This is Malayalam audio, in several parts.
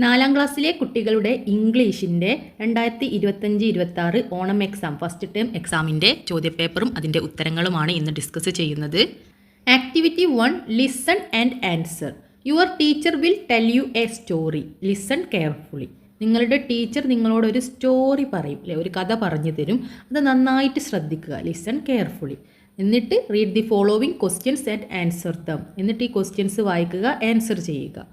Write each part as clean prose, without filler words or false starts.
നാലാം ക്ലാസ്സിലെ കുട്ടികളുടെ ഇംഗ്ലീഷിൻ്റെ 2025-26 ഓണം എക്സാം ഫസ്റ്റ് ടേം എക്സാമിൻ്റെ ചോദ്യപേപ്പറും അതിൻ്റെ ഉത്തരങ്ങളുമാണ് ഇന്ന് ഡിസ്കസ് ചെയ്യുന്നത്. Activity 1, listen and answer. Your teacher will tell you a story. Listen carefully. നിങ്ങളുടെ ടീച്ചർ നിങ്ങളോടൊരു സ്റ്റോറി പറയും, അല്ലെ, ഒരു കഥ പറഞ്ഞു തരും. അത് നന്നായിട്ട് ശ്രദ്ധിക്കുക. Listen carefully. എന്നിട്ട് read the following questions and answer them. എന്നിട്ട് ഈ ക്വസ്റ്റ്യൻസ് വായിക്കുക, ആൻസർ ചെയ്യുക.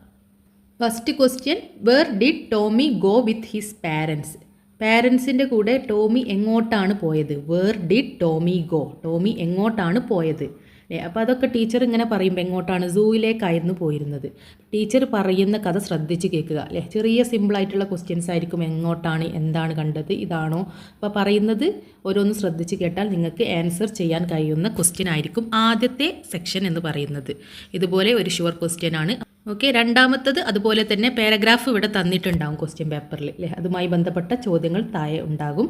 First question, where did Tommy go with his parents? പാരൻസിൻ്റെ കൂടെ ടോമി എങ്ങോട്ടാണ് പോയത്? Where did Tommy go? Tommy എങ്ങോട്ടാണ് പോയത്? അല്ലേ, അപ്പോൾ അതൊക്കെ ടീച്ചർ ഇങ്ങനെ പറയുമ്പോൾ എങ്ങോട്ടാണ്? സൂവിലേക്കായിരുന്നു പോയിരുന്നത്. ടീച്ചർ പറയുന്ന കഥ ശ്രദ്ധിച്ച് കേൾക്കുക, അല്ലേ. ചെറിയ സിമ്പിളായിട്ടുള്ള ക്വസ്റ്റ്യൻസ് ആയിരിക്കും. എങ്ങോട്ടാണ്, എന്താണ് കണ്ടത്, ഇതാണോ? അപ്പോൾ പറയുന്നത് ഓരോന്ന് ശ്രദ്ധിച്ച് കേട്ടാൽ നിങ്ങൾക്ക് ആൻസർ ചെയ്യാൻ കഴിയുന്ന ക്വസ്റ്റ്യൻ ആയിരിക്കും ആദ്യത്തെ സെക്ഷൻ എന്ന് പറയുന്നത്. ഇതുപോലെ ഒരു ഷുവർ ക്വസ്റ്റ്യൻ ആണ്. ഓക്കെ, രണ്ടാമത്തത് അതുപോലെ തന്നെ പാരഗ്രാഫ് ഇവിടെ തന്നിട്ടുണ്ടാകും ക്വസ്റ്റ്യൻ പേപ്പറിൽ, അല്ലേ. അതുമായി ബന്ധപ്പെട്ട ചോദ്യങ്ങൾ താഴെ ഉണ്ടാകും.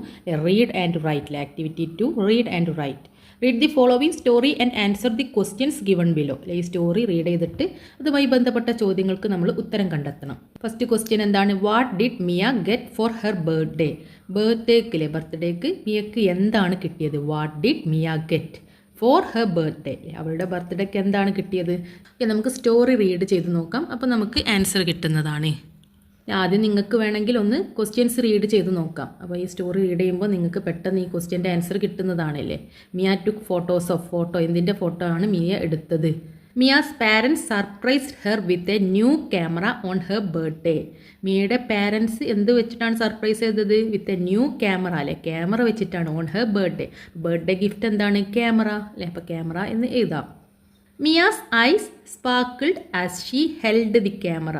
Read and write. Activity 2, read and write. Read the following story and answer the questions given below. അല്ലെ, ഈ സ്റ്റോറി റീഡ് ചെയ്തിട്ട് അതുമായി ബന്ധപ്പെട്ട ചോദ്യങ്ങൾക്ക് നമ്മൾ ഉത്തരം കണ്ടെത്തണം. ഫസ്റ്റ് ക്വസ്റ്റ്യൻ എന്താണ്? What did Mia get for her birthday? ബർത്ത്ഡേക്ക് മിയക്ക് എന്താണ് കിട്ടിയത്? What did Mia get for her birthday? അവളുടെ ബർത്ത്ഡേക്ക് എന്താണ് കിട്ടിയത്? നമുക്ക് സ്റ്റോറി റീഡ് ചെയ്ത് നോക്കാം, അപ്പോൾ നമുക്ക് ആൻസർ കിട്ടുന്നതാണ്. ആദ്യം നിങ്ങൾക്ക് വേണമെങ്കിൽ ഒന്ന് ക്വസ്റ്റ്യൻസ് റീഡ് ചെയ്ത് നോക്കാം. അപ്പോൾ ഈ സ്റ്റോറി റീഡ് ചെയ്യുമ്പോൾ നിങ്ങൾക്ക് പെട്ടെന്ന് ഈ ക്വസ്റ്റ്യൻ്റെ ആൻസർ കിട്ടുന്നതാണല്ലേ. Mia took photos of. Photo, എന്തിൻ്റെ ഫോട്ടോ ആണ് മിയ എടുത്തത്? Mia's parents surprised her with a new camera on her birthday. മിയയുടെ പാരൻസ് എന്ത് വെച്ചിട്ടാണ് സർപ്രൈസ് ചെയ്തത്? വിത്ത് എ ന്യൂ ക്യാമറ, അല്ലേ. ക്യാമറ വെച്ചിട്ടാണ്. On her birthday. Birthday gift എന്താണ്? ക്യാമറ, അല്ലേ. അപ്പോൾ ക്യാമറ എന്ന് എഴുതാം. Mia's eyes sparkled as she held the camera.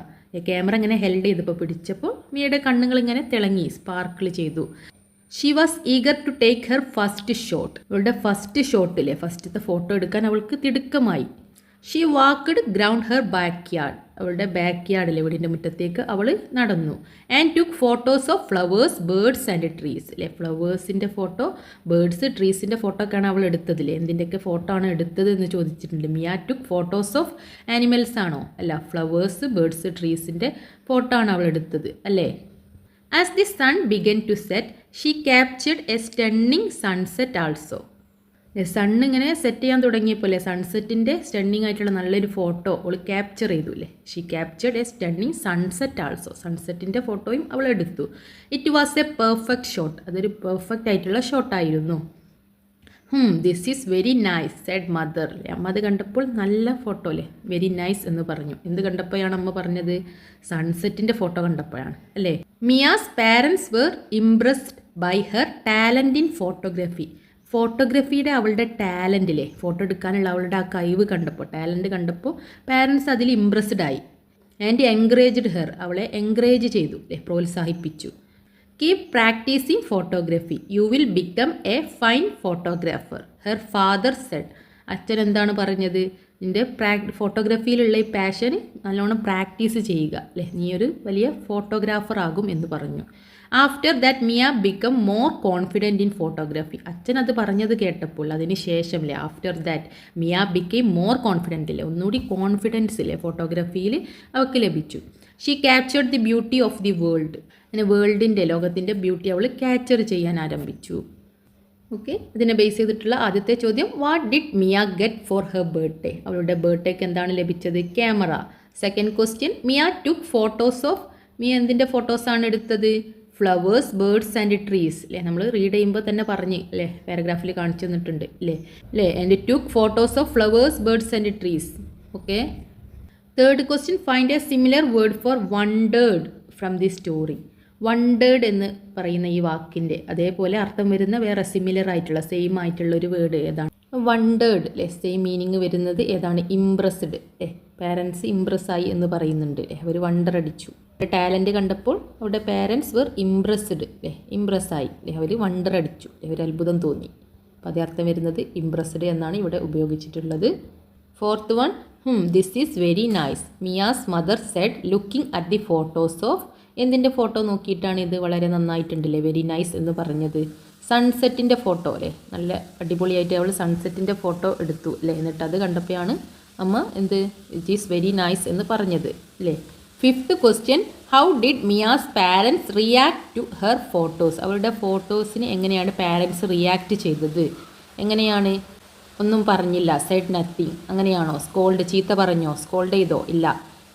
Camera ഇങ്ങനെ ഹെൽഡ് ചെയ്തപ്പോൾ, പിടിച്ചപ്പോൾ മിയയുടെ കണ്ണുകൾ ഇങ്ങനെ തിളങ്ങി, സ്പാർക്കിൾ ചെയ്തു. She was eager to take her first shot. അവളുടെ ഫസ്റ്റ് ഷോട്ടിലെ ഫസ്റ്റത്തെ ഫോട്ടോ എടുക്കാൻ അവൾക്ക് തിടുക്കമായി. She walked around her backyard. അവളുടെ ബാക്ക് യാർഡിലെ വീടിൻ്റെ മുറ്റത്തേക്ക് അവൾ നടന്നു. And took photos of flowers, birds and trees. അല്ലേ, ഫ്ലവേഴ്സിൻ്റെ ഫോട്ടോ, ബേർഡ്സ്, ട്രീസിൻ്റെ ഫോട്ടോ ഒക്കെയാണ് അവൾ എടുത്തതില്ലേ. എന്തിൻ്റെയൊക്കെ ഫോട്ടോ ആണ് എടുത്തത് എന്ന് ചോദിച്ചിട്ടുണ്ട്. Mia took photos of animals ആണോ? അല്ല, ഫ്ലവേഴ്സ്, ബേർഡ്സ്, ട്രീസിൻ്റെ ഫോട്ടോ ആണ് അവൾ എടുത്തത്, അല്ലേ. As the sun began to set she captured a stunning sunset also. Sun ഇങ്ങനെ സെറ്റ് ചെയ്യാൻ തുടങ്ങിയപ്പോൾ, അല്ലേ, സൺസെറ്റിൻ്റെ സ്റ്റണ്ണിങ് ആയിട്ടുള്ള നല്ലൊരു ഫോട്ടോ അവൾ ക്യാപ്ചർ ചെയ്തു, അല്ലേ. She captured a stunning sunset also. സൺസെറ്റിൻ്റെ ഫോട്ടോയും അവൾ എടുത്തു. It was a perfect shot. അതൊരു പെർഫെക്റ്റ് ആയിട്ടുള്ള ഷോട്ടായിരുന്നു. This is very nice said mother. അമ്മ അത് കണ്ടപ്പോൾ നല്ല ഫോട്ടോ, അല്ലേ, വെരി നൈസ് എന്ന് പറഞ്ഞു. എന്ത് കണ്ടപ്പോഴാണ് അമ്മ പറഞ്ഞത്? സൺസെറ്റിൻ്റെ ഫോട്ടോ കണ്ടപ്പോഴാണ്, അല്ലേ. Mia's parents were impressed by her talent in photography. ഫോട്ടോഗ്രാഫിയുടെ അവളുടെ ടാലൻറ്റിലെ, ഫോട്ടോ എടുക്കാനുള്ള അവളുടെ ആ കഴിവ് കണ്ടപ്പോൾ, ടാലൻറ്റ് കണ്ടപ്പോൾ പാരൻസ് അതിൽ ഇംപ്രസ്ഡ് ആയി. And encouraged her. അവളെ എൻകറേജ് ചെയ്തു, അല്ലേ, പ്രോത്സാഹിപ്പിച്ചു. Keep practicing photography, you will become a fine photographer, her father said. അച്ഛൻ എന്താണ് പറഞ്ഞത്? നിൻ്റെ ഫോട്ടോഗ്രാഫിയിലുള്ള ഈ പാഷൻ നല്ലോണം പ്രാക്ടീസ് ചെയ്യുക, അല്ലേ, നീ ഒരു വലിയ ഫോട്ടോഗ്രാഫർ ആകും എന്ന് പറഞ്ഞു. After that Mia become more confident in photography. അച്ഛൻ അത് പറഞ്ഞത് കേട്ടപ്പോൾ അതിന് ശേഷം, അല്ലേ, after that Mia became more confident, അല്ലേ, ഒന്നുകൂടി കോൺഫിഡൻസ്, അല്ലേ, ഫോട്ടോഗ്രാഫിയിൽ അവൾക്ക് ലഭിച്ചു. She captured the beauty of the world. അങ്ങനെ വേൾഡിൻ്റെ, ലോകത്തിൻ്റെ ബ്യൂട്ടി അവൾ ക്യാപ്ചർ ചെയ്യാൻ ആരംഭിച്ചു. ഓക്കെ, ഇതിനെ ബേസ് ചെയ്തിട്ടുള്ള ആദ്യത്തെ ചോദ്യം, what did Mia get for her birthday? അവളുടെ ബർത്ത്ഡേക്ക് എന്താണ് ലഭിച്ചത്? Camera. Second question, Mia took photos of. മിയ എന്തിൻ്റെ ഫോട്ടോസാണ് എടുത്തത്? ഫ്ലവേഴ്സ്, ബേർഡ്സ് ആൻഡ് ട്രീസ്, അല്ലേ. നമ്മൾ റീഡ് ചെയ്യുമ്പോൾ തന്നെ പറഞ്ഞ്, അല്ലേ, പാരഗ്രാഫിൽ കാണിച്ചു തന്നിട്ടുണ്ട്, അല്ലേ. And took photos of flowers, birds and trees. Okay. Third question, find A similar word for wondered from the story. Wondered എന്ന് പറയുന്ന ഈ വാക്കിൻ്റെ അതേപോലെ അർത്ഥം വരുന്ന വേറെ സിമിലർ ആയിട്ടുള്ള, സെയിം ആയിട്ടുള്ള ഒരു വേർഡ് ഏതാണ്? വണ്ടേർഡ്, അല്ലേ. സെയിം മീനിങ് വരുന്നത് ഏതാണ്? ഇംപ്രസ്ഡ്. പാരൻസ് ഇംപ്രസ് ആയി എന്ന് പറയുന്നുണ്ട്, അല്ലേ. അവർ വണ്ടർ അടിച്ചു. ടാലൻറ്റ് കണ്ടപ്പോൾ അവരുടെ പാരൻസ് വെർ ഇംപ്രസ്ഡ്, അല്ലേ, ഇംപ്രസ് ആയി, അല്ലേ, അവർ വണ്ടർ അടിച്ചു, ഒരു അത്ഭുതം തോന്നി. അപ്പോൾ അതേ അർത്ഥം വരുന്നത് ഇംപ്രസ്ഡ് എന്നാണ് ഇവിടെ ഉപയോഗിച്ചിട്ടുള്ളത്. Fourth one, this is very nice Mia's mother said looking at the photos of. എന്തിൻ്റെ ഫോട്ടോ നോക്കിയിട്ടാണ് ഇത് വളരെ നന്നായിട്ടുണ്ടല്ലേ വെരി നൈസ് എന്ന് പറഞ്ഞത്? സൺസെറ്റിൻ്റെ ഫോട്ടോ, അല്ലേ, നല്ല അടിപൊളിയായിട്ട് അവൾ സൺസെറ്റിൻ്റെ ഫോട്ടോ എടുത്തു, അല്ലേ. എന്നിട്ട് അത് കണ്ടപ്പോഴാണ് അമ്മ എന്ത് ഇറ്റ് ഈസ് വെരി നൈസ് എന്ന് പറഞ്ഞത്, അല്ലേ. Fifth question, how did Mia's parents react to her photos? അവളുടെ ഫോട്ടോസിന് എങ്ങനെയാണ് പാരൻസ് റിയാക്ട് ചെയ്തത്? എങ്ങനെയാണ്? ഒന്നും പറഞ്ഞില്ല. Z nothing. അങ്ങനെയാണോ? സ്കോൾഡ്, ചീത്ത പറഞ്ഞോ? സ്കോൾഡ് ചെയ്തോ? ഇല്ല.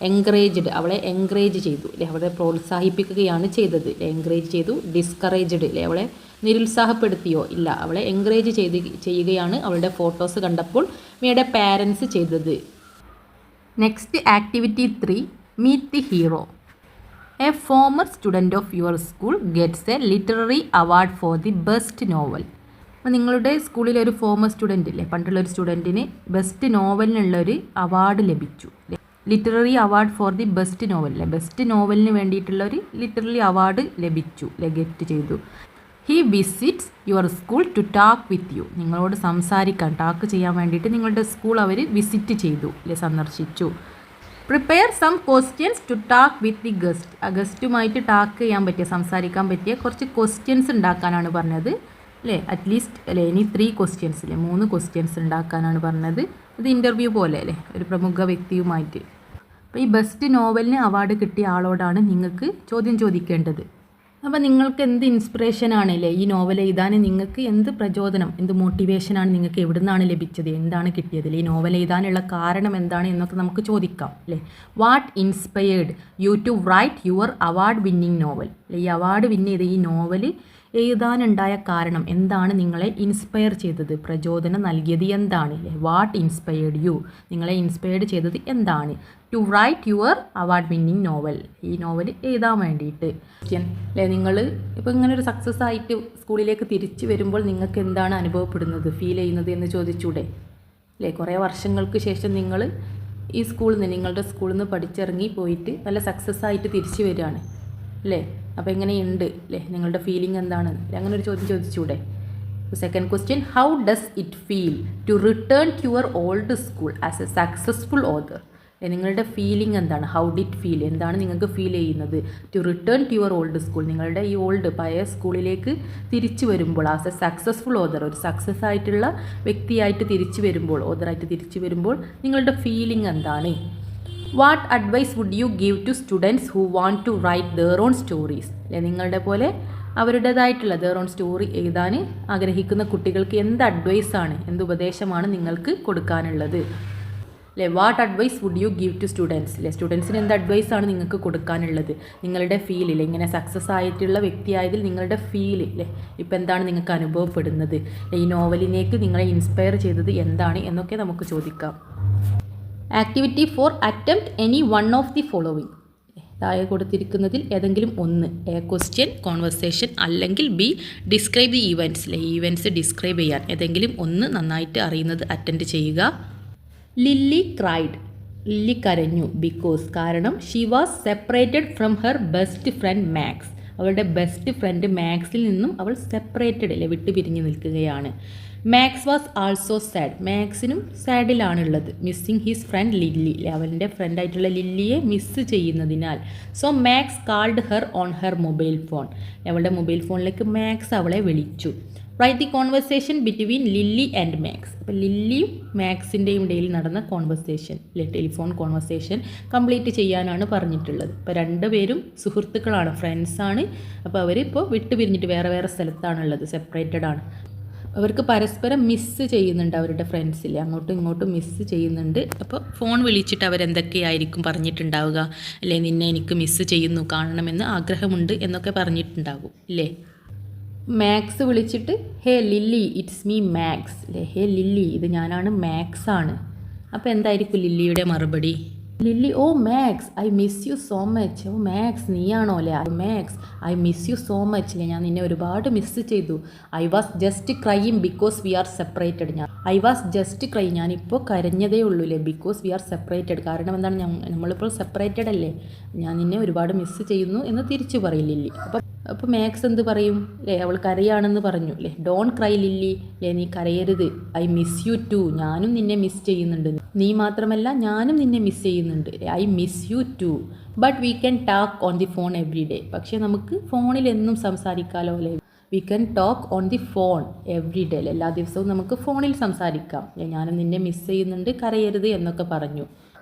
എൻകറേജ്ഡ്, അവളെ എൻകറേജ് ചെയ്തു അല്ലേ, അവളെ പ്രോത്സാഹിപ്പിക്കുകയാണ് ചെയ്തത്. എൻകറേജ് ചെയ്തു. ഡിസ്കറേജ്ഡ് അല്ലേ, അവളെ നിരുത്സാഹപ്പെടുത്തിയോ? ഇല്ല, അവളെ എൻകറേജ് ചെയ്യുകയാണ് അവളുടെ ഫോട്ടോസ് കണ്ടപ്പോൾ മിയയുടെ പാരൻസ് ചെയ്തത്. Next activity 3, meet the hero. A former student of your school gets a literary award for the best novel. അപ്പോൾ നിങ്ങളുടെ സ്കൂളിലെ ഒരു ഫോമർ സ്റ്റുഡൻ്റ് ഇല്ലേ, പണ്ടുള്ള ഒരു സ്റ്റുഡൻറ്റിന് ബെസ്റ്റ് നോവലിനുള്ളൊരു അവാർഡ് ലഭിച്ചു. Literary award for the best novel അല്ലേ, ബെസ്റ്റ് നോവലിന് വേണ്ടിയിട്ടുള്ള ഒരു ലിറ്റററി അവാർഡ് ലഭിച്ചു അല്ലെ, ഗെറ്റ് ചെയ്തു. He visits your school to talk with you. നിങ്ങളോട് സംസാരിക്കാൻ, ടാക്ക് ചെയ്യാൻ വേണ്ടിയിട്ട് നിങ്ങളുടെ സ്കൂൾ അവർ വിസിറ്റ് ചെയ്തു അല്ലെ, സന്ദർശിച്ചു. Prepare some questions to talk with the guest. ആ ഗസ്റ്റുമായിട്ട് ടാക്ക് ചെയ്യാൻ പറ്റിയ, സംസാരിക്കാൻ പറ്റിയ കുറച്ച് ക്വസ്റ്റ്യൻസ് ഉണ്ടാക്കാനാണ് പറഞ്ഞത് അല്ലേ. അറ്റ്ലീസ്റ്റ് അല്ലേ, ഇനി 3 ക്വസ്റ്റ്യൻസ് അല്ലേ, 3 ക്വസ്റ്റ്യൻസ് ഉണ്ടാക്കാനാണ് പറഞ്ഞത്. ഇത് ഇൻ്റർവ്യൂ പോലെ അല്ലേ, ഒരു പ്രമുഖ വ്യക്തിയുമായിട്ട്. അപ്പോൾ ഈ ബെസ്റ്റ് നോവലിന് അവാർഡ് കിട്ടിയ ആളോടാണ് നിങ്ങൾക്ക് ചോദ്യം ചോദിക്കേണ്ടത്. അപ്പോൾ നിങ്ങൾക്ക് എന്ത് ഇൻസ്പിറേഷനാണ് അല്ലേ ഈ നോവൽ എഴുതാൻ? നിങ്ങൾക്ക് എന്ത് പ്രചോദനം, എന്ത് മോട്ടിവേഷനാണ് നിങ്ങൾക്ക് എവിടെ നിന്നാണ് ലഭിച്ചത്, എന്താണ് കിട്ടിയത്? ഈ നോവൽ എഴുതാനുള്ള കാരണം എന്താണ് എന്നൊക്കെ നമുക്ക് ചോദിക്കാം അല്ലേ. What inspired you to write your award winning novel? അല്ലെ, ഈ അവാർഡ് വിൻ ചെയ്ത ഈ നോവൽ എഴുതാനുണ്ടായ കാരണം എന്താണ്? നിങ്ങളെ ഇൻസ്പയർ ചെയ്തത്, പ്രചോദനം നൽകിയത് എന്താണ്? അല്ലേ, വാട്ട് ഇൻസ്പയർഡ് യു, നിങ്ങളെ ഇൻസ്പയർഡ് ചെയ്തത് എന്താണ്? To write your award winning novel, ഈ നോവൽ എഴുതാൻ വേണ്ടിയിട്ട് അല്ലേ. നിങ്ങൾ ഇപ്പോൾ ഇങ്ങനെ ഒരു സക്സസ് ആയിട്ട് സ്കൂളിലേക്ക് തിരിച്ചു വരുമ്പോൾ നിങ്ങൾക്ക് എന്താണ് അനുഭവപ്പെടുന്നത്, ഫീൽ ചെയ്യുന്നത് എന്ന് ചോദിച്ചൂടെ അല്ലേ. കുറേ വർഷങ്ങൾക്ക് ശേഷം നിങ്ങൾ ഈ സ്കൂളിൽ നിന്ന്, നിങ്ങളുടെ സ്കൂളിൽ നിന്ന് പഠിച്ചിറങ്ങി പോയിട്ട് നല്ല സക്സസ് ആയിട്ട് തിരിച്ചു വരികയാണ് അല്ലേ. അപ്പോൾ എങ്ങനെയുണ്ട് അല്ലേ, നിങ്ങളുടെ ഫീലിംഗ് എന്താണ്? അങ്ങനെ ഒരു ചോദ്യം ചോദിച്ചൂടെ. Second question, how does it feel to return to your old school as a successful author? നിങ്ങളുടെ ഫീലിംഗ് എന്താണ്? ഹൗ ഡിറ്റ് ഫീൽ, എന്താണ് നിങ്ങൾക്ക് ഫീൽ ചെയ്യുന്നത്? To return to your old school, നിങ്ങളുടെ ഈ ഓൾഡ് പഴയ സ്കൂളിലേക്ക് തിരിച്ചു വരുമ്പോൾ, ആസ് എ സക്സസ്ഫുൾ ഓതർ, ഒരു സക്സസ് ആയിട്ടുള്ള വ്യക്തിയായിട്ട് തിരിച്ചു വരുമ്പോൾ, ഓതറായിട്ട് തിരിച്ചു വരുമ്പോൾ നിങ്ങളുടെ ഫീലിംഗ് എന്താണ്? What advice would you give to students who want to write their own stories? അല്ലെ, നിങ്ങളുടെ പോലെ അവരുടേതായിട്ടുള്ള ദെയർ ഓൺ സ്റ്റോറി എഴുതാൻ ആഗ്രഹിക്കുന്ന കുട്ടികൾക്ക് എന്ത് അഡ്വൈസാണ്, എന്ത് ഉപദേശമാണ് നിങ്ങൾക്ക് കൊടുക്കാനുള്ളത്? അല്ലേ, what advice would you give to students? അല്ലേ, സ്റ്റുഡൻസിന് എന്ത് അഡ്വൈസാണ് നിങ്ങൾക്ക് കൊടുക്കാനുള്ളത്? നിങ്ങളുടെ ഫീലിൽ, ഇങ്ങനെ സക്സസ് ആയിട്ടുള്ള വ്യക്തിയായതിൽ നിങ്ങളുടെ ഫീല് അല്ലേ, ഇപ്പോൾ എന്താണ് നിങ്ങൾക്ക് അനുഭവപ്പെടുന്നത്? ഈ നോവലിലേക്ക് നിങ്ങളെ ഇൻസ്പയർ ചെയ്തത് എന്താണ് എന്നൊക്കെ നമുക്ക് ചോദിക്കാം. Activity 4, attempt any one of the following. താഴെ കൊടുത്തിരിക്കുന്നതിൽ ഏതെങ്കിലും ഒന്ന്. എ, ക്വസ്റ്റ്യൻ, കോൺവെർസേഷൻ, അല്ലെങ്കിൽ ബി, ഡിസ്ക്രൈബ് ദി ഈവൻറ്റ്സ്. അല്ലേ, ഈവൻറ്റ്സ് ഡിസ്ക്രൈബ് ചെയ്യാൻ ഏതെങ്കിലും ഒന്ന് നന്നായിട്ട് അറിയുന്നത് അറ്റൻഡ് ചെയ്യുക. Lily cried. ലില്ലി കരഞ്ഞു. ബിക്കോസ്, കാരണം she was separated from her best friend Max. അവളുടെ ബെസ്റ്റ് ഫ്രണ്ട് മാക്സിൽ നിന്നും അവൾ സെപ്പറേറ്റഡ് അല്ലേ, വിട്ടുപിരിഞ്ഞ് നിൽക്കുകയാണ്. Max was also sad. മാക്സിനും സാഡിലാണുള്ളത്. മിസ്സിങ് ഹിസ് ഫ്രണ്ട് ലില്ലി അല്ലേ, അവൻ്റെ ഫ്രണ്ടായിട്ടുള്ള ലില്ലിയെ മിസ്സ് ചെയ്യുന്നതിനാൽ. So Max called her on her mobile phone. അവളുടെ മൊബൈൽ ഫോണിലേക്ക് മാക്സ് അവളെ വിളിച്ചു. Write the conversation between Lily and Max. അപ്പോൾ ലില്ലിയും മാക്സിൻ്റെയും ഇടയിൽ നടന്ന കോൺവെർസേഷൻ അല്ലെ, ടെലിഫോൺ കോൺവെർസേഷൻ കംപ്ലീറ്റ് ചെയ്യാനാണ് പറഞ്ഞിട്ടുള്ളത്. അപ്പോൾ രണ്ടുപേരും സുഹൃത്തുക്കളാണ്, ഫ്രണ്ട്സാണ്. അപ്പോൾ അവരിപ്പോൾ വിട്ടുപിരിഞ്ഞിട്ട് വേറെ വേറെ സ്ഥലത്താണുള്ളത്, സെപ്പറേറ്റഡ് ആണ്. അവർക്ക് പരസ്പരം മിസ്സ് ചെയ്യുന്നുണ്ട്, അവരുടെ ഫ്രണ്ട്സില്ലേ, അങ്ങോട്ടും ഇങ്ങോട്ടും മിസ്സ് ചെയ്യുന്നുണ്ട്. അപ്പോൾ ഫോൺ വിളിച്ചിട്ട് അവരെന്തൊക്കെയായിരിക്കും പറഞ്ഞിട്ടുണ്ടാവുക അല്ലേ, നിന്നെ എനിക്ക് മിസ്സ് ചെയ്യുന്നു, കാണണമെന്ന് ആഗ്രഹമുണ്ട് എന്നൊക്കെ പറഞ്ഞിട്ടുണ്ടാകും ഇല്ലേ. മാക്സ് വിളിച്ചിട്ട് ഹേ ലില്ലി ഇറ്റ്സ് മീ മാക്സ് അല്ലേ, ഹേ ലില്ലി ഇത് ഞാനാണ്, മാക്സ് ആണ്. അപ്പോൾ എന്തായിരിക്കും ലില്ലിയുടെ മറുപടി? Lily, oh Max I miss you so much. Oh Max നീയാണോ അല്ലേ, Max I miss you so much അല്ലേ, ഞാൻ നിന്നെ ഒരുപാട് മിസ് ചെയ്തു. I was just crying because we are separated. I was just cry, ഞാനിപ്പോൾ കരഞ്ഞതേ ഉള്ളൂ അല്ലേ, ബിക്കോസ് വി ആർ സെപ്പറേറ്റഡ്, കാരണം എന്താണ്, നമ്മളിപ്പോൾ സെപ്പറേറ്റഡ് അല്ലേ, ഞാൻ നിന്നെ ഒരുപാട് മിസ് ചെയ്യുന്നു എന്ന് തിരിച്ചു പറയും ലില്ലി. അപ്പോൾ മാക്സ് എന്ത് പറയും അല്ലേ, അവൾ കരയാണെന്ന് പറഞ്ഞു അല്ലേ. ഡോണ്ട് ക്രൈ ലില്ലി അല്ലേ, നീ കരയരുത്. ഐ മിസ് യു ടു, ഞാനും നിന്നെ മിസ് ചെയ്യുന്നുണ്ട്. നീ മാത്രമല്ല ഞാനും നിന്നെ മിസ് ചെയ്യുന്നുണ്ട്. I miss you too. But we can talk on the phone every day. പക്ഷേ നമുക്ക് ഫോണിൽ എന്നും സംസാരിക്കാമല്ലോ അല്ലേ. We can talk on the phone every day. എല്ലാ ദിവസവും നമുക്ക് ഫോണിൽ സംസാരിക്കാം. ഞാനും നിന്നെ മിസ് ചെയ്യുന്നുണ്ട്, കരയരുത് എന്നൊക്കെ പറഞ്ഞു.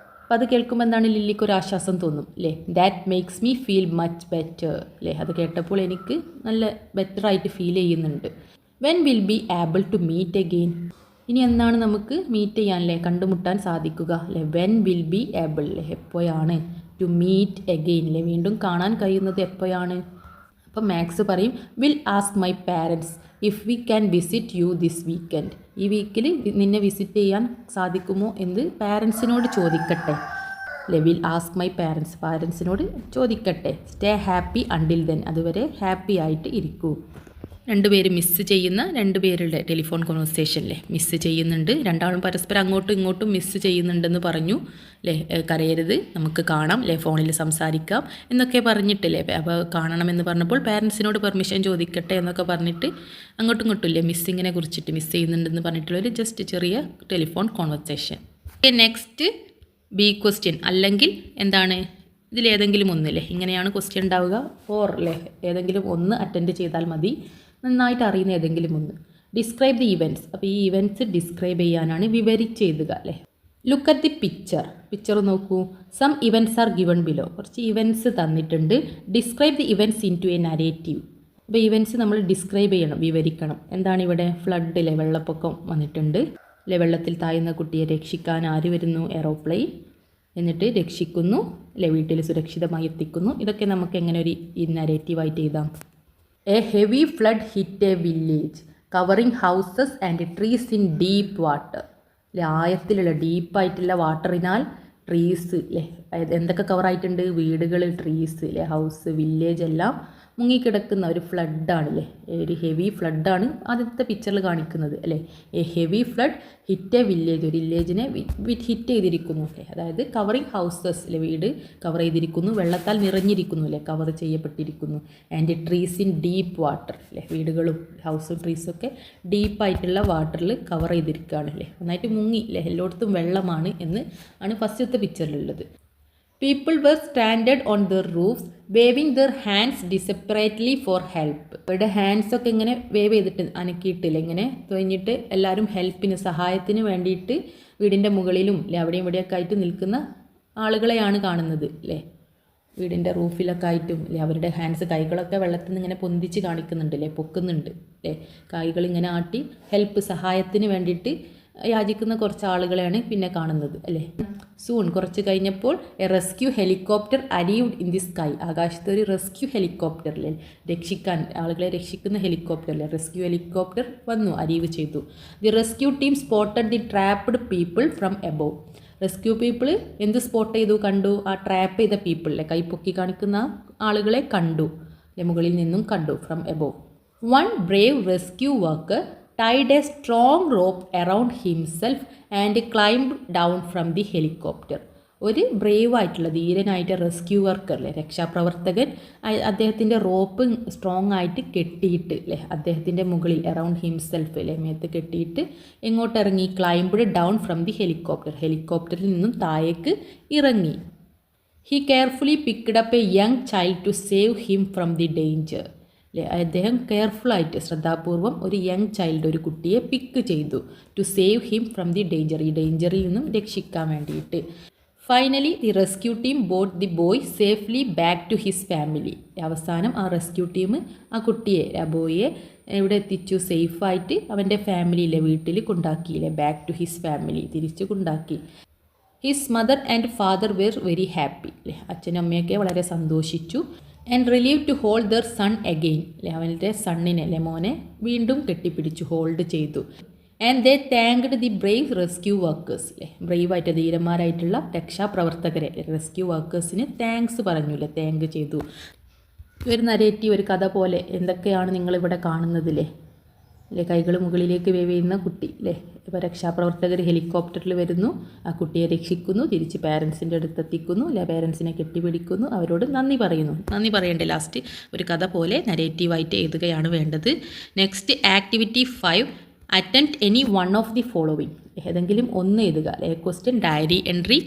അപ്പോൾ അത് കേൾക്കുമ്പോൾ എന്താണ് ലില്ലിക്ക് ഒരു ആശ്വാസം തോന്നും അല്ലേ. That makes me feel much better അല്ലേ. അത് കേട്ടപ്പോൾ എനിക്ക് നല്ല ബെറ്ററായിട്ട് ഫീൽ ചെയ്യുന്നുണ്ട്. When will be able to meet again. ഇനി എന്നാണ് നമുക്ക് മീറ്റ് ചെയ്യാൻ അല്ലേ, കണ്ടുമുട്ടാൻ സാധിക്കുക അല്ലേ. വെൻ വിൽ ബി ഏബിൾ അല്ലേ, എപ്പോഴാണ്. ടു മീറ്റ് അഗെയിൻ അല്ലേ, വീണ്ടും കാണാൻ കഴിയുന്നത് എപ്പോഴാണ്. അപ്പം മാക്സ് പറയും will ask my parents if we can visit you this weekend. ഈ വീക്കിൽ നിന്നെ വിസിറ്റ് ചെയ്യാൻ സാധിക്കുമോ എന്ന് പാരൻസിനോട് ചോദിക്കട്ടെ അല്ലേ. വിൽ ആസ്ക് മൈ പാരൻസിനോട് ചോദിക്കട്ടെ. സ്റ്റേ ഹാപ്പി അണ്ടിൽ ദെൻ, അതുവരെ ഹാപ്പി ആയിട്ട് ഇരിക്കൂ. രണ്ടുപേര് മിസ്സ് ചെയ്യുന്ന രണ്ടുപേരുടെ ടെലിഫോൺ കോൺവെർസേഷനിലെ മിസ്സ് ചെയ്യുന്നുണ്ട്. രണ്ടാളും പരസ്പരം അങ്ങോട്ടും ഇങ്ങോട്ടും മിസ്സ് ചെയ്യുന്നുണ്ടെന്ന് പറഞ്ഞു അല്ലേ. കരയരുത്, നമുക്ക് കാണാം അല്ലേ, ഫോണിൽ സംസാരിക്കാം എന്നൊക്കെ പറഞ്ഞിട്ടില്ലേ. അപ്പോൾ കാണണമെന്ന് പറഞ്ഞപ്പോൾ പാരൻസിനോട് പെർമിഷൻ ചോദിക്കട്ടെ എന്നൊക്കെ പറഞ്ഞിട്ട് അങ്ങോട്ടും ഇങ്ങോട്ടും ഇല്ലേ മിസ്സിങ്ങിനെ കുറിച്ചിട്ട് മിസ്സ് ചെയ്യുന്നുണ്ടെന്ന് പറഞ്ഞിട്ടുള്ളൊരു ജസ്റ്റ് ചെറിയ telephone conversation. Next B question, അല്ലെങ്കിൽ എന്താണ് ഇതിലേതെങ്കിലും ഒന്നില്ലേ, ഇങ്ങനെയാണ് ക്വസ്റ്റ്യൻ ഉണ്ടാവുക. ഫോർ അല്ലേ, ഏതെങ്കിലും ഒന്ന് അറ്റൻഡ് ചെയ്താൽ മതി, നന്നായിട്ട് അറിയുന്ന ഏതെങ്കിലും ഒന്ന്. ഡിസ്ക്രൈബ് ദി ഇവൻറ്റ്സ്, അപ്പോൾ ഈ ഇവൻറ്റ്സ് ഡിസ്ക്രൈബ് ചെയ്യാനാണ്, വിവരിച്ചെഴുതുക അല്ലേ. ലുക്ക് അറ്റ് ദി പിക്ചർ നോക്കൂ. Some events are given below, കുറച്ച് ഇവൻറ്റ്സ് തന്നിട്ടുണ്ട്. Describe the events into a narrative. അപ്പോൾ ഇവൻറ്റ്സ് നമ്മൾ ഡിസ്ക്രൈബ് ചെയ്യണം, വിവരിക്കണം. എന്താണ് ഇവിടെ ഫ്ലഡിലെ വെള്ളപ്പൊക്കം വന്നിട്ടുണ്ട് അല്ലെ, വെള്ളത്തിൽ താഴുന്ന കുട്ടിയെ രക്ഷിക്കാൻ ആര് വരുന്നു, എറോപ്ലെയിൻ, എന്നിട്ട് രക്ഷിക്കുന്നു അല്ലെ, വീട്ടിൽ സുരക്ഷിതമായി എത്തിക്കുന്നു. ഇതൊക്കെ നമുക്ക് എങ്ങനെ ഒരു നരേറ്റീവായിട്ട് എഴുതാം. A heavy flood hit A village covering houses and trees in deep water അല്ലെ, ആഴത്തിലുള്ള ഡീപ്പായിട്ടുള്ള വാട്ടറിനാൽ ട്രീസ് അല്ലേ, എന്തൊക്കെ കവറായിട്ടുണ്ട്, വീടുകൾ, ട്രീസ് അല്ലേ, ഹൗസ്, വില്ലേജ് എല്ലാം മുങ്ങിക്കിടക്കുന്ന ഒരു ഫ്ലഡാണല്ലേ, ഒരു ഹെവി ഫ്ലഡാണ് ആദ്യത്തെ പിക്ചറിൽ കാണിക്കുന്നത് അല്ലേ. A heavy flood hit A village, ഒരു വില്ലേജിനെ ഹിറ്റ് ചെയ്തിരിക്കുന്നു അല്ലേ. അതായത് കവറിങ് ഹൗസസ് അല്ലെ, വീട് കവർ ചെയ്തിരിക്കുന്നു, വെള്ളത്താൽ നിറഞ്ഞിരിക്കുന്നു അല്ലേ, കവർ ചെയ്യപ്പെട്ടിരിക്കുന്നു. And trees in deep water അല്ലേ, വീടുകളും ഹൗസും ട്രീസൊക്കെ ഡീപ്പായിട്ടുള്ള വാട്ടറിൽ കവർ ചെയ്തിരിക്കുകയാണ് അല്ലേ, നന്നായിട്ട് മുങ്ങി അല്ലേ, എല്ലായിടത്തും വെള്ളമാണ് എന്ന് ആണ് ഫസ്റ്റത്തെ പിക്ചറിലുള്ളത്. People were stranded on their roofs waving their hands desperately for help. അവരുടെ ഹാൻഡ്സൊക്കെ ഇങ്ങനെ വേവ് ചെയ്തിട്ട് അനക്കിയിട്ടില്ല, ഇങ്ങനെ തുഴഞ്ഞിട്ട് എല്ലാവരും ഹെൽപ്പിന്, സഹായത്തിന് വേണ്ടിയിട്ട് വീടിൻ്റെ മുകളിലും അല്ലെ അവിടെയും ഇവിടെയൊക്കെ ആയിട്ട് നിൽക്കുന്ന ആളുകളെയാണ് കാണുന്നത് അല്ലേ. വീടിൻ്റെ റൂഫിലൊക്കെ ആയിട്ടും അല്ലേ അവരുടെ ഹാൻഡ്സ്, കൈകളൊക്കെ വെള്ളത്തിൽ നിന്ന് ഇങ്ങനെ പൊന്തിച്ച് കാണിക്കുന്നുണ്ട് അല്ലേ, പൊക്കുന്നുണ്ട് അല്ലേ, കൈകൾ ഇങ്ങനെ ആട്ടി ഹെൽപ്പ്, സഹായത്തിന് വേണ്ടിയിട്ട് യാചിക്കുന്ന കുറച്ച് ആളുകളെയാണ് പിന്നെ കാണുന്നത് അല്ലേ. സൂൺ, കുറച്ച് കഴിഞ്ഞപ്പോൾ a rescue helicopter arrived in the sky. ആകാശത്ത് ഒരു റെസ്ക്യൂ ഹെലികോപ്റ്റർ അല്ലേ, രക്ഷിക്കാൻ ആളുകളെ രക്ഷിക്കുന്ന ഹെലികോപ്റ്റർ അല്ലേ, റെസ്ക്യൂ ഹെലികോപ്റ്റർ വന്നു, അരീവ് ചെയ്തു. The rescue team spotted the trapped people from above. Rescue people എന്ത് സ്പോട്ട് ചെയ്തു, കണ്ടു, ആ ട്രാപ്പ് ചെയ്ത പീപ്പിൾ അല്ലേ, കൈപ്പൊക്കി കാണിക്കുന്ന ആളുകളെ കണ്ടു അല്ലെ, മുകളിൽ നിന്നും കണ്ടു, from above. One Brave rescue worker tied a strong rope around himself and climbed down from the helicopter. ഒരു ബ്രേവ് ആയിട്ടുള്ള ധീരനായിട്ട് റെസ്ക്യൂ വർക്കർ അല്ലേ, രക്ഷാപ്രവർത്തകൻ, അദ്ദേഹത്തിൻ്റെ റോപ്പ് സ്ട്രോങ് ആയിട്ട് കെട്ടിയിട്ട് അല്ലേ അദ്ദേഹത്തിൻ്റെ മുകളിൽ, അറൗണ്ട് ഹിംസെൽഫ് അല്ലേ മേത്ത് കെട്ടിയിട്ട് എങ്ങോട്ട് ഇറങ്ങി, climbed down from the helicopter, ഹെലികോപ്റ്ററിൽ നിന്നും താഴേക്ക് ഇറങ്ങി. He carefully picked up a young child to save him from the danger അല്ലേ, അദ്ദേഹം കെയർഫുള്ളായിട്ട് ശ്രദ്ധാപൂർവം ഒരു യങ് ചൈൽഡ്, ഒരു കുട്ടിയെ പിക്ക് ചെയ്തു, to save him from the danger, ഈ ഡേഞ്ചറിൽ നിന്നും രക്ഷിക്കാൻ വേണ്ടിയിട്ട്. Finally the rescue team brought the boy safely back to his family. അവസാനം ആ റെസ്ക്യൂ ടീം ആ കുട്ടിയെ, ആ ബോയെ എവിടെ എത്തിച്ചു, സേഫായിട്ട് അവൻ്റെ ഫാമിലിയിലെ വീട്ടിൽ കൊണ്ടാക്കിയില്ലേ, ബാക്ക് ടു ഹിസ് ഫാമിലി, തിരിച്ചു കൊണ്ടാക്കി. His mother and father were very happy അല്ലേ, അച്ഛനും അമ്മയൊക്കെ വളരെ സന്തോഷിച്ചു. And relieve to hold their son again അല്ലെ, അവൻ്റെ സണ്ണിനെ അല്ലെ, മോനെ വീണ്ടും കെട്ടിപ്പിടിച്ചു, ഹോൾഡ് ചെയ്തു. And they thanked the brave rescue workers അല്ലേ, ബ്രേവായിട്ട് ധീരന്മാരായിട്ടുള്ള രക്ഷാപ്രവർത്തകരെ റെസ്ക്യൂ വർക്കേഴ്സിന് താങ്ക്സ് പറഞ്ഞു അല്ലേ, താങ്ക് ചെയ്തു. ഒരു നരേറ്റീവ്, ഒരു കഥ പോലെ എന്തൊക്കെയാണ് നിങ്ങളിവിടെ കാണുന്നതില്ലേ അല്ലേ. കൈകൾ മുകളിലേക്ക് വേവ് ചെയ്യുന്ന കുട്ടി അല്ലേ, ഇപ്പോൾ രക്ഷാപ്രവർത്തകർ ഹെലികോപ്റ്ററിൽ വരുന്നു, ആ കുട്ടിയെ രക്ഷിക്കുന്നു, തിരിച്ച് പാരൻസിൻ്റെ അടുത്തെത്തിക്കുന്നു അല്ലെ, പാരൻസിനെ കെട്ടിപ്പിടിക്കുന്നു, അവരോട് നന്ദി പറയുന്നു. നന്ദി പറയേണ്ടേ, ലാസ്റ്റ് ഒരു കഥ പോലെ നരേറ്റീവായിട്ട് എഴുതുകയാണ് വേണ്ടത്. Next activity 5, attempt any one of the following. ഏതെങ്കിലും ഒന്ന് എഴുതുക അല്ലേ. ക്വസ്റ്റ്യൻ ഡയറി എൻട്രി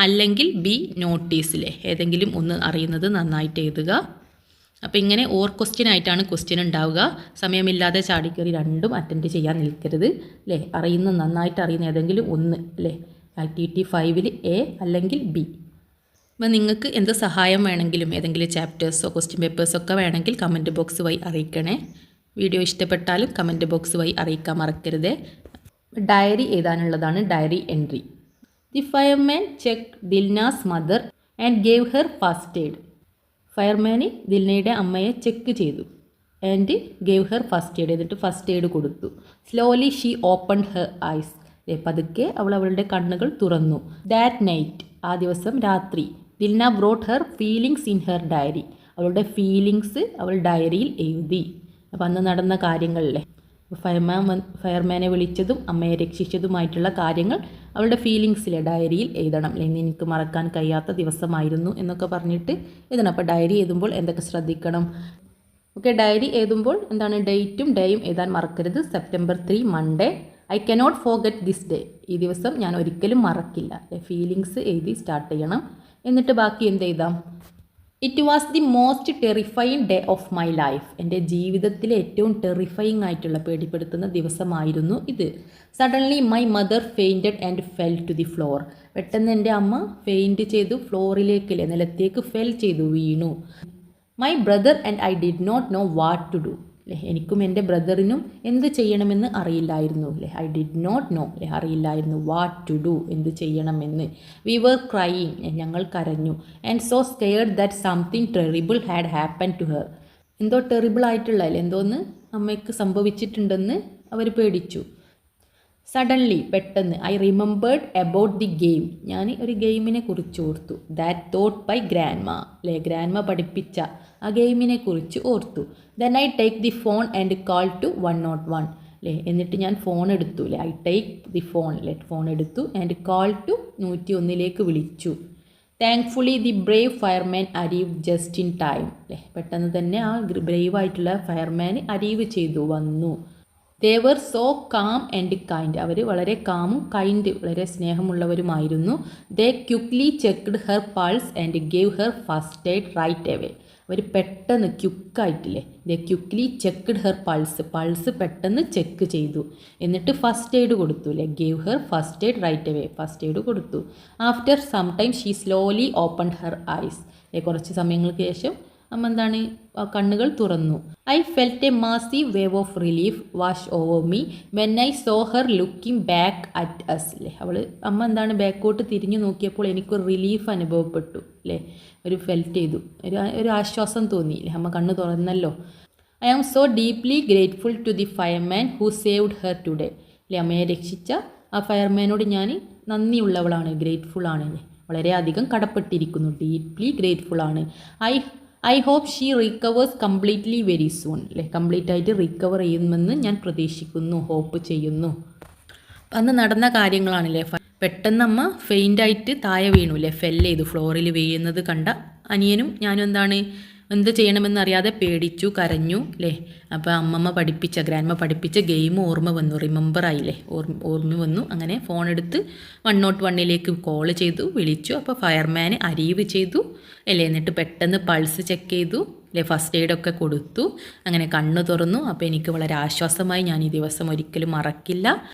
അല്ലെങ്കിൽ ബി നോട്ടീസിലെ ഏതെങ്കിലും ഒന്ന് അറിയുന്നത് നന്നായിട്ട് എഴുതുക. അപ്പോൾ ഇങ്ങനെ ഓർ ക്വസ്റ്റ്യൻ ആയിട്ടാണ് ക്വസ്റ്റ്യൻ ഉണ്ടാവുക. സമയമില്ലാതെ ചാടിക്കറി രണ്ടും അറ്റൻഡ് ചെയ്യാൻ നിൽക്കരുത് അല്ലേ. നന്നായിട്ട് അറിയുന്ന ഏതെങ്കിലും ഒന്ന് അല്ലേ. ആക്ടിവിറ്റി 5 എ അല്ലെങ്കിൽ ബി. അപ്പോൾ നിങ്ങൾക്ക് എന്ത് സഹായം വേണമെങ്കിലും ഏതെങ്കിലും ചാപ്റ്റേഴ്സോ ക്വസ്റ്റ്യൻ പേപ്പേഴ്സോ ഒക്കെ വേണമെങ്കിൽ കമൻറ്റ് ബോക്സ് വഴി അറിയിക്കണേ. വീഡിയോ ഇഷ്ടപ്പെട്ടാലും കമൻറ്റ് ബോക്സ് വഴി അറിയിക്കാൻ മറക്കരുത്. ഡയറി എഴുതാനുള്ളതാണ് diary entry. The fireman check Dilna's mother and gave her first aid. ഫയർമാന് ദിൽനയുടെ അമ്മയെ ചെക്ക് ചെയ്തു. And gave her first aid, എന്നിട്ട് ഫസ്റ്റ് എയ്ഡ് കൊടുത്തു. Slowly she open her eyes. പതുക്കെ അവൾ അവളുടെ കണ്ണുകൾ തുറന്നു. ദാറ്റ് നൈറ്റ്, ആ ദിവസം രാത്രി, Dilna wrote her feelings in her diary. അവളുടെ ഫീലിങ്സ് അവൾ ഡയറിയിൽ എഴുതി. അപ്പോൾ അന്ന് നടന്ന കാര്യങ്ങളിലെ ഫയർമാനെ വിളിച്ചതും അമ്മയെ രക്ഷിച്ചതുമായിട്ടുള്ള കാര്യങ്ങൾ അവളുടെ ഫീലിങ്സിലെ ഡയറിയിൽ എഴുതണം. അല്ലെങ്കിൽ എനിക്ക് മറക്കാൻ കഴിയാത്ത ദിവസമായിരുന്നു എന്നൊക്കെ പറഞ്ഞിട്ട് എഴുതണം. അപ്പോൾ ഡയറി എഴുതുമ്പോൾ എന്തൊക്കെ ശ്രദ്ധിക്കണം? ഓക്കെ, ഡയറി എഴുതുമ്പോൾ എന്താണ് ഡേറ്റും ഡേയും എഴുതാൻ മറക്കരുത്. September 3 Monday. I cannot forget this day. ഈ ദിവസം ഞാൻ ഒരിക്കലും മറക്കില്ല. ഫീലിങ്സ് എഴുതി സ്റ്റാർട്ട് ചെയ്യണം. എന്നിട്ട് ബാക്കി എന്ത് എഴുതാം? It was the most terrifying day of my life. എൻ്റെ ജീവിതത്തിലെ ഏറ്റവും ടെറിഫയിങ് ആയിട്ടുള്ള പേടിപ്പെടുത്തുന്ന ദിവസമായിരുന്നു ഇത്. Suddenly my mother fainted and fell to the floor. പെട്ടെന്ന് എൻ്റെ അമ്മ ഫെയിൻറ്റ് ചെയ്തു, ഫ്ലോറിലേക്ക് നിലത്തേക്ക് ഫെൽ ചെയ്തു, വീണു. My brother and I did not know what to do. എനിക്കും എൻ്റെ ബ്രദറിനും എന്ത് ചെയ്യണമെന്ന് അറിയില്ലായിരുന്നു. ഐ ഡിഡ് നോട്ട് നോ, അറിയില്ലായിരുന്നു. വാട്ട് ടു ഡു, എന്ത് ചെയ്യണമെന്ന്. വി വർ ക്രൈയിങ്, ഞങ്ങൾ കരഞ്ഞു. And so scared that something terrible had happen to her. എന്തോ ടെറിബിൾ ആയിട്ടുള്ള എന്തോന്ന് അമ്മയ്ക്ക് സംഭവിച്ചിട്ടുണ്ടെന്ന് അവർ പേടിച്ചു. സഡൻലി, പെട്ടെന്ന്, I remembered about the game. ഞാൻ ഒരു ഗെയിമിനെ കുറിച്ച് ഓർത്തു. That taught by grandma. Grandma പഠിപ്പിച്ച ആ ഗെയിമിനെ കുറിച്ച് ഓർത്തു. Then I take the phone and call to 101. എന്നിട്ട് ഞാൻ ഫോൺ എടുത്തു. I take the phone, phone എടുത്തു. ആൻഡ് കോൾ ടു 101 വിളിച്ചു. Thankfully the brave fireman arrive just in time. പെട്ടെന്ന് തന്നെ ആ ബ്രേവ് ആയിട്ടുള്ള ഫയർമാൻ അരീവ് ചെയ്തു, വന്നു. They were so calm and kind. അവർ വളരെ കാമും കൈൻഡ്, വളരെ സ്നേഹമുള്ളവരുമായിരുന്നു. They quickly checked her pulse and gave her first aid right away. അവർ പെട്ടെന്ന് ക്യുക്കായിട്ടില്ലേ, they quickly checked her pulse പെട്ടെന്ന് ചെക്ക് ചെയ്തു. എന്നിട്ട് ഫസ്റ്റ് എയ്ഡ് കൊടുത്തു. Gave her first aid right away, first aid കൊടുത്തു. After some time she slowly open her eyes. കുറച്ച് സമയങ്ങൾക്ക് ശേഷം അമ്മ എന്താണ് കണ്ണുകൾ തുറന്നു. I felt a massive wave of relief wash over me when I saw her looking back at us. അമ്മ എന്താണ് ബാക്കോട്ട് തിരിഞ്ഞു നോക്കിയപ്പോൾ എനിക്കൊരു റിലീഫ് അനുഭവപ്പെട്ടു. ഒരു ഫെൽറ്റ് ചെയ്തു, ഒരു ആശ്വാസം തോന്നി. അമ്മ കണ്ണ് തുറന്നല്ലോ. I am so deeply grateful to the fireman who saved her today. അമ്മയെ രക്ഷിച്ച ആ ഫയർമാനോട് ഞാൻ നന്ദിയുള്ളവളാണ്, ഗ്രേറ്റ്ഫുൾ ആണ്, വളരെയധികം കടപ്പെട്ടിരിക്കുന്നു. ഡീപ്ലി ഗ്രേറ്റ്ഫുൾ ആണ്. I hope she recovers completely very soon. Complete ആയിട്ട് റിക്കവർ ചെയ്യുമെന്ന് ഞാൻ പ്രതീക്ഷിക്കുന്നു, ഹോപ്പ് ചെയ്യുന്നു. അന്ന് നടന്ന കാര്യങ്ങളാണല്ലേ. പെട്ടെന്ന് അമ്മ ഫെയിൻ്റായിട്ട് താഴെ വീണു, ഫെൽ ചെയ്തു. ഫ്ലോറിൽ വീഴുന്നത് കണ്ട അനിയനും ഞാനും എന്ത് ചെയ്യണമെന്നറിയാതെ പേടിച്ചു, കരഞ്ഞു. അപ്പോൾ ഗ്രാൻഡ്മ പഠിപ്പിച്ച ഗെയിം ഓർമ്മ വന്നു, റിമെമ്പർ ആയില്ലേ, ഓർമ്മ വന്നു. അങ്ങനെ ഫോൺ എടുത്ത് 101 കോൾ ചെയ്തു, വിളിച്ചു. അപ്പോൾ ഫയർമാന് അരീവ് ചെയ്തു എന്നിട്ട് പെട്ടെന്ന് പൾസ് ചെക്ക് ചെയ്തു, ഫസ്റ്റ് എയ്ഡൊക്കെ കൊടുത്തു. അങ്ങനെ കണ്ണ് തുറന്നു. അപ്പോൾ എനിക്ക് വളരെ ആശ്വാസമായി, ഞാൻ ഈ ദിവസം ഒരിക്കലും മറക്കില്ല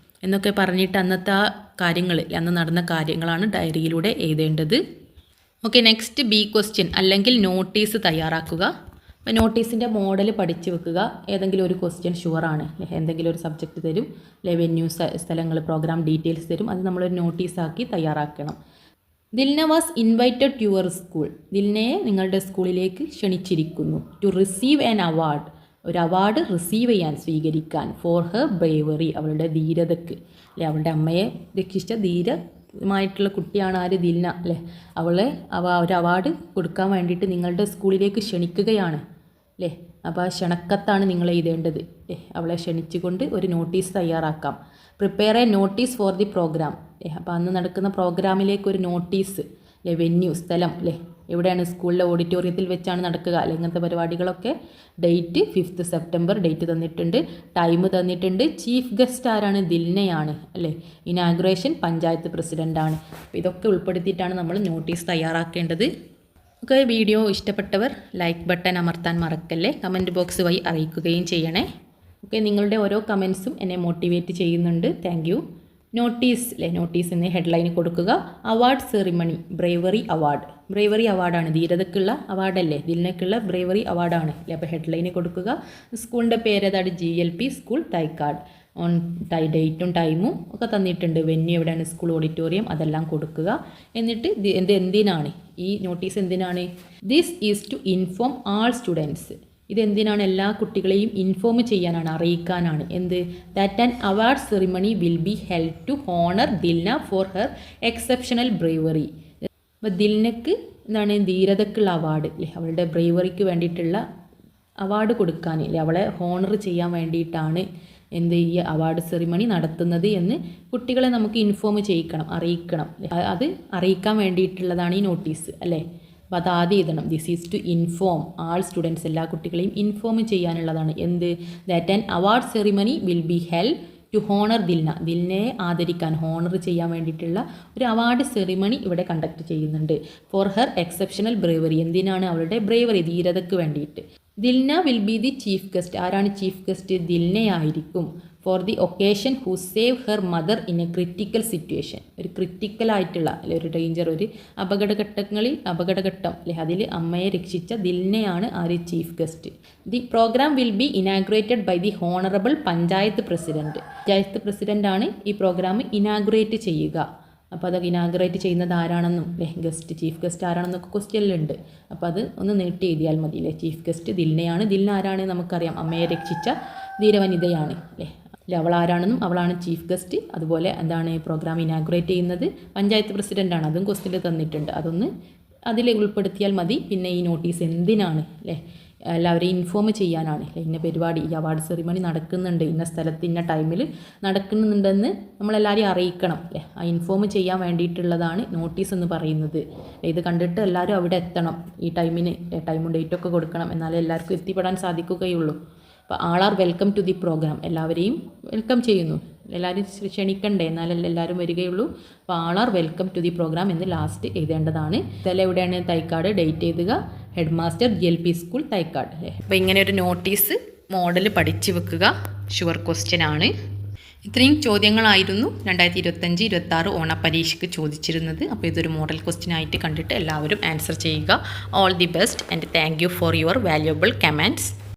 എന്നൊക്കെ പറഞ്ഞിട്ട് അന്നത്തെ ആ കാര്യങ്ങൾ, അന്ന് നടന്ന കാര്യങ്ങളാണ് ഡയറിയിലൂടെ എഴുതേണ്ടത്. ഓക്കെ, നെക്സ്റ്റ് ബി ക്വസ്റ്റ്യൻ അല്ലെങ്കിൽ നോട്ടീസ് തയ്യാറാക്കുക. അപ്പോൾ നോട്ടീസിൻ്റെ മോഡൽ പഠിച്ചു വെക്കുക. ഏതെങ്കിലും ഒരു ക്വസ്റ്റ്യൻ ഷുവറാണ്. എന്തെങ്കിലും ഒരു സബ്ജക്റ്റ് തരും, വെന്യൂ, സ്ഥലങ്ങൾ, പ്രോഗ്രാം ഡീറ്റെയിൽസ് തരും. അത് നമ്മളൊരു നോട്ടീസാക്കി തയ്യാറാക്കണം. Dilna was invited to your school. ദിൽനയെ നിങ്ങളുടെ സ്കൂളിലേക്ക് ക്ഷണിച്ചിരിക്കുന്നു. ടു റിസീവ് ആൻ അവാർഡ്, ഒരു അവാർഡ് റിസീവ് ചെയ്യാൻ, സ്വീകരിക്കാൻ. ഫോർ ഹെർ ബ്രേവറി, അവളുടെ ധീരതയ്ക്ക്. അവളുടെ അമ്മയെ രക്ഷിച്ച ധീരമായിട്ടുള്ള കുട്ടിയാണ് ആര്? ദിൽന. അവളെ ഒരു അവാർഡ് കൊടുക്കാൻ വേണ്ടിയിട്ട് നിങ്ങളുടെ സ്കൂളിലേക്ക് ക്ഷണിക്കുകയാണ്. അപ്പോൾ ആ ക്ഷണക്കത്താണ് നിങ്ങൾ എഴുതേണ്ടത്. അവളെ ക്ഷണിച്ചുകൊണ്ട് ഒരു നോട്ടീസ് തയ്യാറാക്കാം. Prepare a notice for the program. അപ്പോൾ അന്ന് നടക്കുന്ന പ്രോഗ്രാമിലേക്ക് ഒരു നോട്ടീസ്, വെന്യൂ, സ്ഥലം, എവിടെയാണ്? സ്കൂളിലെ ഓഡിറ്റോറിയത്തിൽ വെച്ചാണ് നടക്കുക. ഇങ്ങനത്തെ പരിപാടികളൊക്കെ. ഡേറ്റ് 5th സെപ്റ്റംബർ ഡേറ്റ് തന്നിട്ടുണ്ട്, ടൈം തന്നിട്ടുണ്ട്. ചീഫ് ഗസ്റ്റ് ആരാണ്? ദിൽനയാണ്. ഇനാഗുറേഷൻ പഞ്ചായത്ത് പ്രസിഡൻ്റാണ്. അപ്പോൾ ഇതൊക്കെ ഉൾപ്പെടുത്തിയിട്ടാണ് നമ്മൾ നോട്ടീസ് തയ്യാറാക്കേണ്ടത്. ഓക്കെ, വീഡിയോ ഇഷ്ടപ്പെട്ടവർ ലൈക്ക് ബട്ടൺ അമർത്താൻ മറക്കല്ലേ. കമൻറ്റ് ബോക്സ് വഴി അറിയിക്കുകയും ചെയ്യണേ. ഓക്കെ, നിങ്ങളുടെ ഓരോ കമൻസും എന്നെ മോട്ടിവേറ്റ് ചെയ്യുന്നുണ്ട്. Thank you. നോട്ടീസ് അല്ലേ, നോട്ടീസ് എന്ന് ഹെഡ്ലൈൻ കൊടുക്കുക. Award ceremony, bravery award. Bravery അവാർഡാണ്, ധീരതക്കുള്ള അവാർഡല്ലേ, ദിലിനക്കുള്ള ബ്രേവറി അവാർഡാണ് അല്ലേ. അപ്പോൾ ഹെഡ്ലൈൻ കൊടുക്കുക. സ്കൂളിൻ്റെ പേര് ഏതാണ്? GLP school Thycaud. ഓൺ ഡേറ്റും ടൈമും ഒക്കെ തന്നിട്ടുണ്ട്. വെന്യൂ എവിടെയാണ്? School auditorium. അതെല്ലാം കൊടുക്കുക. എന്നിട്ട് എന്തിനാണ് ഈ നോട്ടീസ്? എന്തിനാണ്? This is to inform all students. ഇതെന്തിനാണ്? എല്ലാ കുട്ടികളെയും ഇൻഫോം ചെയ്യാനാണ്, അറിയിക്കാനാണ്. എന്ത്? That an award ceremony will be held to honour Dilna for her exceptional bravery. അപ്പോൾ ദിൽനക്ക് എന്താണ്? ധീരതക്കുള്ള അവാർഡ് അല്ലേ, അവളുടെ ബ്രേവറിക്ക് വേണ്ടിയിട്ടുള്ള അവാർഡ് കൊടുക്കാൻ അല്ലേ, അവളെ ഹോണർ ചെയ്യാൻ വേണ്ടിയിട്ടാണ് എന്ത് ഈ അവാർഡ് സെറിമണി നടത്തുന്നത് എന്ന് കുട്ടികളെ നമുക്ക് ഇൻഫോം ചെയ്യിക്കണം, അറിയിക്കണം. അത് അറിയിക്കാൻ വേണ്ടിയിട്ടുള്ളതാണ് ഈ നോട്ടീസ് അല്ലേ. അപ്പോൾ അത് ആദ്യം എഴുതണം. This is to inform all students, എല്ലാ കുട്ടികളെയും ഇൻഫോം ചെയ്യാനുള്ളതാണ്. എന്ത്? That an award ceremony will be held to honour Dilna, ദിൽനയെ ആദരിക്കാൻ, ഹോണർ ചെയ്യാൻ വേണ്ടിയിട്ടുള്ള ഒരു അവാർഡ് സെറിമണി ഇവിടെ കണ്ടക്ട് ചെയ്യുന്നുണ്ട്. ഫോർ ഹെർ എക്സെപ്ഷണൽ ബ്രേവറി, എന്തിനാണ്? അവളുടെ ബ്രേവറി, ധീരതയ്ക്ക് വേണ്ടിയിട്ട്. Dilna will be the chief guest. ആരാണ് ചീഫ് ഗസ്റ്റ്? ദിൽനയായിരിക്കും. For the occasion who save her mother in a critical situation, ഒരു ക്രിറ്റിക്കലായിട്ടുള്ള അല്ലെ, ഒരു ഡേഞ്ചർ, ഒരു അപകടഘട്ടം അല്ലെ, അതിൽ അമ്മയെ രക്ഷിച്ച ദിൽനയാണ് ആര്? Chief guest. The programme will be inaugurated by the honourable panchayat president. Panchayat പ്രസിഡൻ്റാണ് ഈ പ്രോഗ്രാം ഇനാഗുറേറ്റ് ചെയ്യുക. അപ്പോൾ അത് ഇനാഗുറേറ്റ് ചെയ്യുന്നത് ആരാണെന്നും അല്ലേ, ഗസ്റ്റ്, ചീഫ് ഗസ്റ്റ് ആരാണെന്നൊക്കെ ക്വസ്റ്റ്യനിലുണ്ട്. അപ്പോൾ അത് ഒന്ന് നീട്ടി എഴുതിയാൽ മതി അല്ലേ. Chief guest ദിൽനയാണ്. ദിൽന ആരാണ്? നമുക്കറിയാം, അമ്മയെ രക്ഷിച്ച ധീരവനിതയാണ് അല്ലേ. അവൾ ആരാണെന്നും അവളാണ് ചീഫ് ഗസ്റ്റ്. അതുപോലെ എന്താണ് പ്രോഗ്രാം ഇനാഗുറേറ്റ് ചെയ്യുന്നത്? പഞ്ചായത്ത് പ്രസിഡൻ്റാണ്. അതും ക്വസ്റ്റ്യനിൽ തന്നിട്ടുണ്ട്. അതൊന്ന് അതിൽ ഉൾപ്പെടുത്തിയാൽ മതി. പിന്നെ ഈ നോട്ടീസ് എന്തിനാണ് അല്ലേ, എല്ലാവരെയും ഇൻഫോം ചെയ്യാനാണ് അല്ലേ. ഇന്ന പരിപാടി, ഈ അവാർഡ് സെറിമണി നടക്കുന്നുണ്ട്, ഇന്ന സ്ഥലത്ത് ഇന്ന ടൈമിൽ നടക്കുന്നുണ്ടെന്ന് നമ്മളെല്ലാവരെയും അറിയിക്കണം അല്ലേ. ആ ഇൻഫോം ചെയ്യാൻ വേണ്ടിയിട്ടുള്ളതാണ് നോട്ടീസ് എന്ന് പറയുന്നത്. ഇത് കണ്ടിട്ട് എല്ലാവരും അവിടെ എത്തണം. ഈ ടൈമിന് ടൈമും ഡേറ്റൊക്കെ കൊടുക്കണം, എന്നാലേ എല്ലാവർക്കും എത്തിപ്പെടാൻ സാധിക്കുകയുള്ളൂ. അപ്പോൾ all are welcome to the programme, എല്ലാവരെയും വെൽക്കം ചെയ്യുന്നു, എല്ലാവരും ക്ഷണിക്കണ്ടേ, എന്നാലല്ലേ എല്ലാവരും വരികയുള്ളൂ. അപ്പോൾ all are welcome to the programme എന്ന് ലാസ്റ്റ് എഴുതേണ്ടതാണ്. സ്ഥലം എവിടെയാണ്? തൈക്കാട്. ഡേറ്റ് എഴുതുക. Head master GLP school Thycaud അല്ലേ. അപ്പോൾ ഇങ്ങനെ ഒരു നോട്ടീസ് മോഡൽ പഠിച്ചു വെക്കുക. ഷുവർ ക്വസ്റ്റ്യൻ ആണ്. ഇത്രയും ചോദ്യങ്ങളായിരുന്നു 2025-26 ഓണപരീക്ഷയ്ക്ക് ചോദിച്ചിരുന്നത്. അപ്പോൾ ഇതൊരു മോഡൽ ക്വസ്റ്റ്യൻ ആയിട്ട് കണ്ടിട്ട് എല്ലാവരും ആൻസർ ചെയ്യുക. All the best and thank you for your valuable comments.